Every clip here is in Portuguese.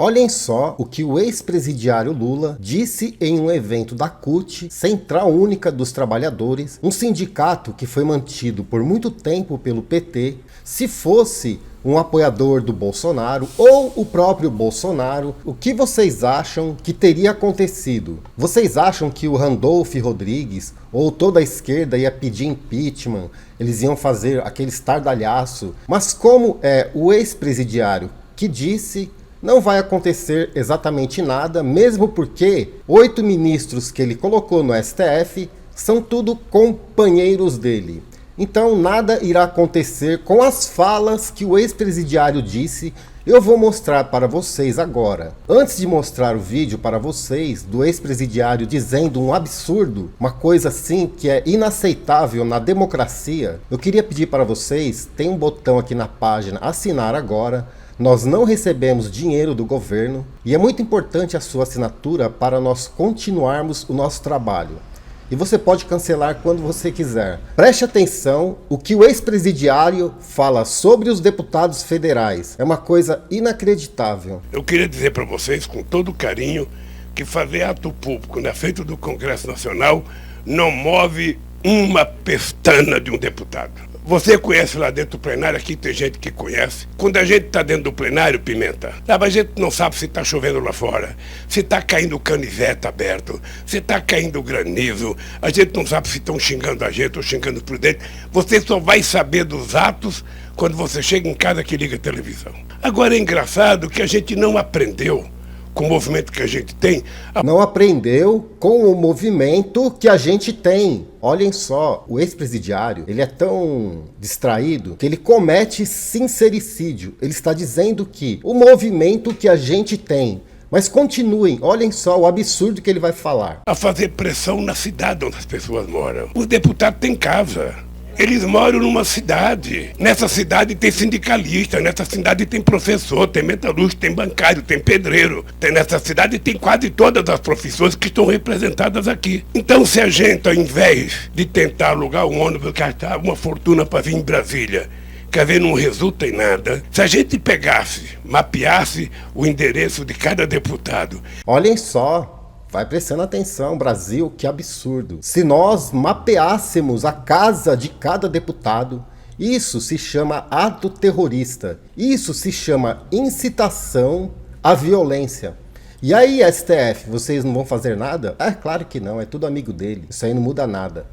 Olhem só o que o ex-presidiário Lula disse em um evento da CUT, Central Única dos Trabalhadores, um sindicato que foi mantido por muito tempo pelo PT. Se fosse um apoiador do Bolsonaro ou o próprio Bolsonaro, o que vocês acham que teria acontecido? Vocês acham que o Randolph Rodrigues ou toda a esquerda ia pedir impeachment? Eles iam fazer aquele estardalhaço? Mas como é o ex-presidiário que disse, não vai acontecer exatamente nada, mesmo porque 8 ministros que ele colocou no STF são tudo companheiros dele. Então nada irá acontecer com as falas que o ex-presidiário disse. Eu vou mostrar para vocês agora. Antes de mostrar o vídeo para vocês do ex-presidiário dizendo um absurdo, uma coisa assim que é inaceitável na democracia, eu queria pedir para vocês, tem um botão aqui na página, assinar agora. Nós não recebemos dinheiro do governo e é muito importante a sua assinatura para nós continuarmos o nosso trabalho. E você pode cancelar quando você quiser. Preste atenção o que o ex-presidiário fala sobre os deputados federais. É uma coisa inacreditável. Eu queria dizer para vocês com todo carinho que fazer ato público na frente do Congresso Nacional não move uma pestana de um deputado. Você conhece lá dentro do plenário, aqui tem gente que conhece. Quando a gente está dentro do plenário, Pimenta, a gente não sabe se está chovendo lá fora, se está caindo canivete aberto, se está caindo granizo, a gente não sabe se estão xingando a gente ou xingando por dentro. Você só vai saber dos atos quando você chega em casa que liga a televisão. Agora é engraçado que a gente não aprendeu com o movimento que a gente tem. Não aprendeu com o movimento que a gente tem. Olhem só, o ex-presidiário, ele é tão distraído que ele comete sincericídio. Ele está dizendo que o movimento que a gente tem. Mas continuem, olhem só o absurdo que ele vai falar. A fazer pressão na cidade onde as pessoas moram. Os deputados têm casa. Eles moram numa cidade. Nessa cidade tem sindicalista, nessa cidade tem professor, tem metalúrgico, tem bancário, tem pedreiro. Nessa cidade tem quase todas as profissões que estão representadas aqui. Então, se a gente, ao invés de tentar alugar um ônibus, gastar uma fortuna para vir em Brasília, quer ver, não resulta em nada. Se a gente pegasse, mapeasse o endereço de cada deputado. Olhem só. Vai prestando atenção, Brasil, que absurdo. Se nós mapeássemos a casa de cada deputado, isso se chama ato terrorista. Isso se chama incitação à violência. E aí, STF, vocês não vão fazer nada? É claro que não, é tudo amigo dele. Isso aí não muda nada.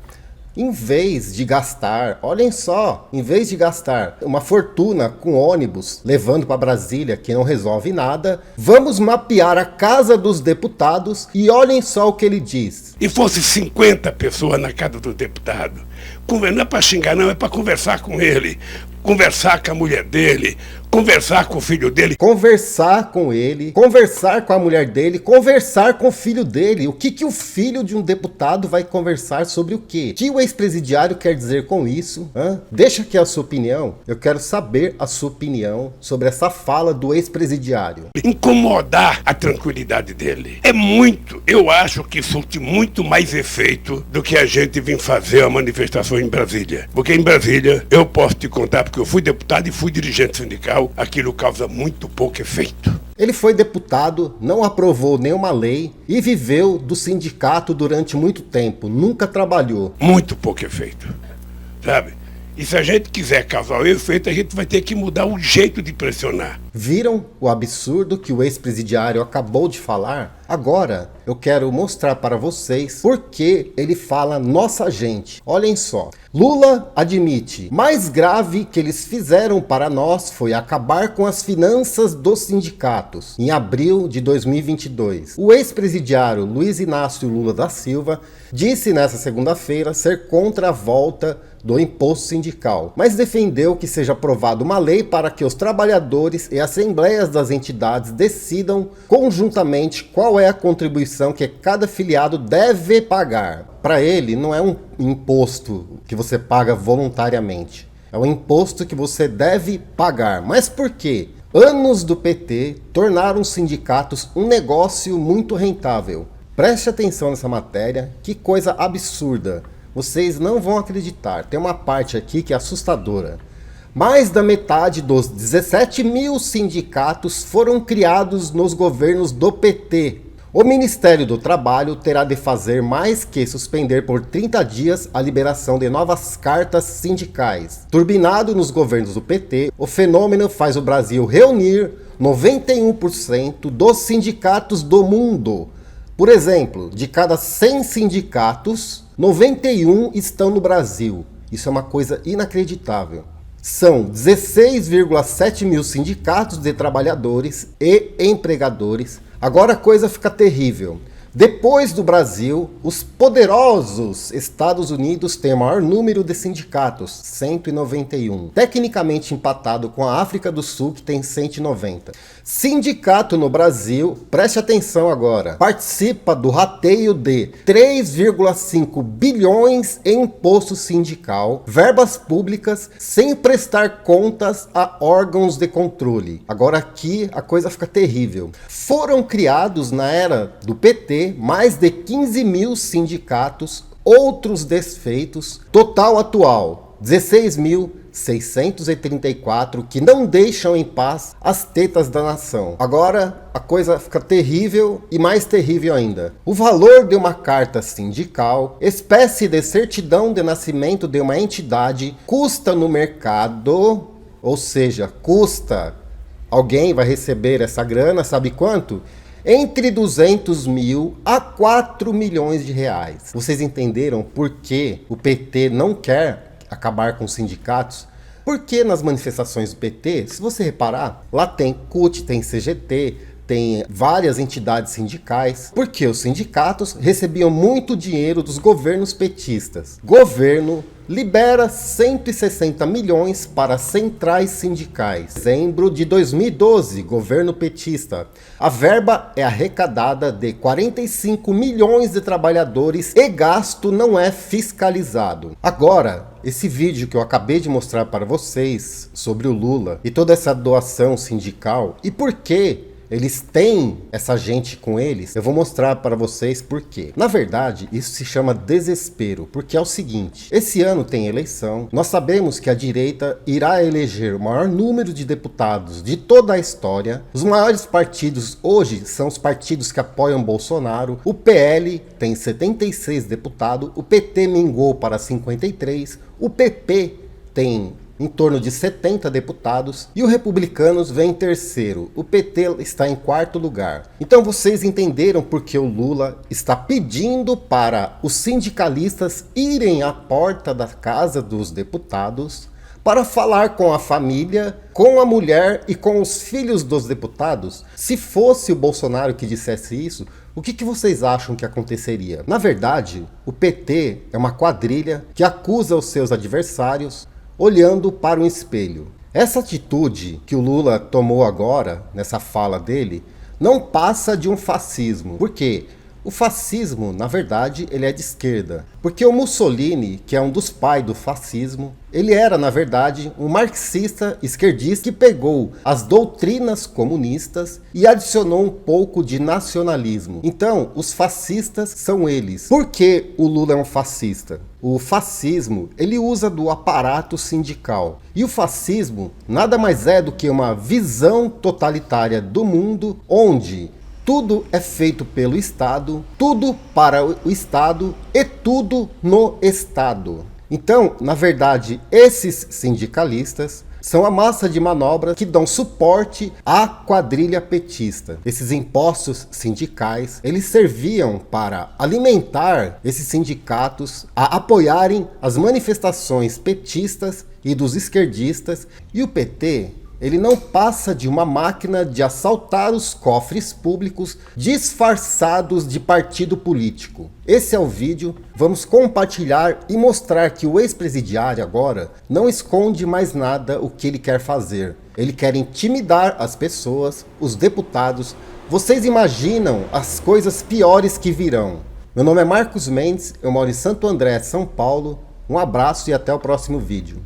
Em vez de gastar, olhem só, em vez de gastar uma fortuna com ônibus levando para Brasília que não resolve nada, vamos mapear a casa dos deputados e olhem só o que ele diz. E fosse 50 pessoas na casa do deputado, não é para xingar não, é para conversar com ele, conversar com a mulher dele, conversar com o filho dele. Conversar com ele, conversar com a mulher dele, conversar com o filho dele. O que o filho de um deputado vai conversar sobre o quê? O que o ex-presidiário quer dizer com isso? Deixa aqui a sua opinião. Eu quero saber a sua opinião sobre essa fala do ex-presidiário. Incomodar a tranquilidade dele. É muito, eu acho que surte muito mais efeito do que a gente vir fazer a manifestação em Brasília. Porque em Brasília, eu posso te contar, porque eu fui deputado e fui dirigente sindical, aquilo causa muito pouco efeito. Ele foi deputado, não aprovou nenhuma lei e viveu do sindicato durante muito tempo, nunca trabalhou. Muito pouco efeito, sabe? E se a gente quiser causar o efeito, a gente vai ter que mudar o jeito de pressionar. Viram o absurdo que o ex-presidiário acabou de falar? Agora eu quero mostrar para vocês por que ele fala nossa gente. Olhem só. Lula admite, mais grave que eles fizeram para nós foi acabar com as finanças dos sindicatos. Em abril de 2022, o ex-presidiário Luiz Inácio Lula da Silva disse nessa segunda-feira ser contra a volta do imposto sindical, mas defendeu que seja aprovada uma lei para que os trabalhadores e assembleias das entidades decidam conjuntamente qual é a contribuição que cada filiado deve pagar. Para ele, não é um imposto que você paga voluntariamente, é um imposto que você deve pagar. Mas por quê? Anos do PT tornaram os sindicatos um negócio muito rentável. Preste atenção nessa matéria, que coisa absurda. Vocês não vão acreditar, tem uma parte aqui que é assustadora. Mais da metade dos 17 mil sindicatos foram criados nos governos do PT. O Ministério do Trabalho terá de fazer mais que suspender por 30 dias a liberação de novas cartas sindicais. Turbinado nos governos do PT, o fenômeno faz o Brasil reunir 91% dos sindicatos do mundo. Por exemplo, de cada 100 sindicatos, 91 estão no Brasil. Isso é uma coisa inacreditável. São 16,7 mil sindicatos de trabalhadores e empregadores. Agora a coisa fica terrível. Depois do Brasil, os poderosos Estados Unidos têm o maior número de sindicatos, 191. Tecnicamente empatado com a África do Sul, que tem 190. Sindicato no Brasil, preste atenção agora, participa do rateio de 3,5 bilhões em imposto sindical, verbas públicas, sem prestar contas a órgãos de controle. Agora aqui a coisa fica terrível. Foram criados na era do PT mais de 15 mil sindicatos, outros desfeitos, total atual 16.634 que não deixam em paz as tetas da nação. Agora a coisa fica terrível e mais terrível ainda. O valor de uma carta sindical, espécie de certidão de nascimento de uma entidade, custa no mercado, ou seja, custa, alguém vai receber essa grana, sabe quanto? Entre 200 mil a 4 milhões de reais. Vocês entenderam por que o PT não quer acabar com os sindicatos? Porque nas manifestações do PT, se você reparar, lá tem CUT, tem CGT, tem várias entidades sindicais, porque os sindicatos recebiam muito dinheiro dos governos petistas. Governo libera 160 milhões para centrais sindicais. Dezembro de 2012, governo petista. A verba é arrecadada de 45 milhões de trabalhadores e gasto não é fiscalizado. Agora, esse vídeo que eu acabei de mostrar para vocês sobre o Lula e toda essa doação sindical e por que eles têm essa gente com eles, eu vou mostrar para vocês por quê. Na verdade, isso se chama desespero, porque é o seguinte, esse ano tem eleição, nós sabemos que a direita irá eleger o maior número de deputados de toda a história, os maiores partidos hoje são os partidos que apoiam Bolsonaro, o PL tem 76 deputados, o PT mingou para 53, o PP tem em torno de 70 deputados, e o Republicanos vem em terceiro. O PT está em quarto lugar. Então vocês entenderam por que o Lula está pedindo para os sindicalistas irem à porta da casa dos deputados para falar com a família, com a mulher e com os filhos dos deputados? Se fosse o Bolsonaro que dissesse isso, o que vocês acham que aconteceria? Na verdade, o PT é uma quadrilha que acusa os seus adversários olhando para um espelho. Essa atitude que o Lula tomou agora, nessa fala dele, não passa de um fascismo. Por quê? O fascismo, na verdade, ele é de esquerda. Porque o Mussolini, que é um dos pais do fascismo, ele era, na verdade, um marxista esquerdista que pegou as doutrinas comunistas e adicionou um pouco de nacionalismo. Então, os fascistas são eles. Por que o Lula é um fascista? O fascismo, ele usa do aparato sindical. E o fascismo nada mais é do que uma visão totalitária do mundo, onde tudo é feito pelo Estado, tudo para o Estado e tudo no Estado. Então, na verdade, esses sindicalistas são a massa de manobra que dão suporte à quadrilha petista. Esses impostos sindicais, eles serviam para alimentar esses sindicatos a apoiarem as manifestações petistas e dos esquerdistas. E o PT, ele não passa de uma máquina de assaltar os cofres públicos disfarçados de partido político. Esse é o vídeo, vamos compartilhar e mostrar que o ex-presidiário agora não esconde mais nada o que ele quer fazer. Ele quer intimidar as pessoas, os deputados. Vocês imaginam as coisas piores que virão. Meu nome é Marcos Mendes, eu moro em Santo André, São Paulo. Um abraço e até o próximo vídeo.